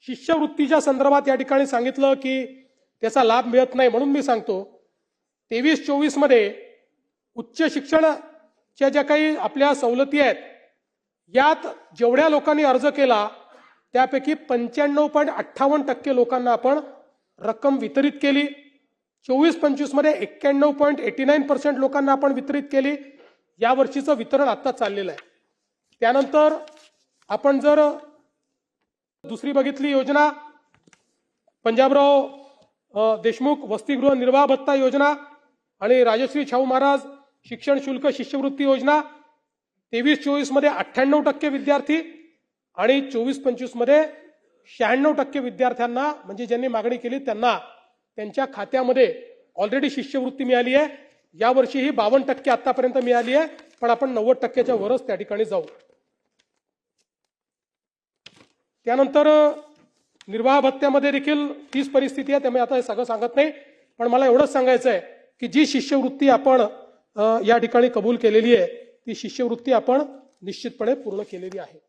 शिष्यवृत्तीच्या संदर्भात या ठिकाणी सांगितलं की त्याचा लाभ मिळत नाही, म्हणून मी सांगतो 23-24 मध्ये उच्च शिक्षणाच्या ज्या काही आपल्या सवलती आहेत यात जेवढ्या लोकांनी अर्ज केला त्यापैकी 95.58% लोकांना आपण रक्कम वितरित केली। 24-25 मध्ये 91.89% लोकांना आपण वितरित केली। या वर्षीचं वितरण आता चाललेलं आहे। त्यानंतर आपण जर दुसरी बघितली योजना पंजाबराव देशमुख वसतिगृह निर्वाह भत्ता योजना आणि राजश्री शाहू महाराज शिक्षण शुल्क शिष्यवृत्ती योजना 23-24 मध्ये 98% विद्यार्थी आणि 24-25 मध्ये 96% विद्यार्थ्यांना म्हणजे ज्यांनी मागणी केली त्यांना त्यांच्या खात्यामध्ये ऑलरेडी शिष्यवृत्ती मिळाली आहे। या वर्षी ही 52% आतापर्यंत मिळाली आहे, पण आपण 90%च्या वरच त्या ठिकाणी जाऊ। त्यानंतर निर्वाह भत्त्यामध्ये देखील तीच परिस्थिती आहे, त्यामुळे आता हे सगळं सांगत नाही, पण मला एवढंच सांगायचं आहे की जी शिष्यवृत्ती आपण या ठिकाणी कबूल केलेली आहे ती शिष्यवृत्ती आपण निश्चितपणे पूर्ण केलेली आहे।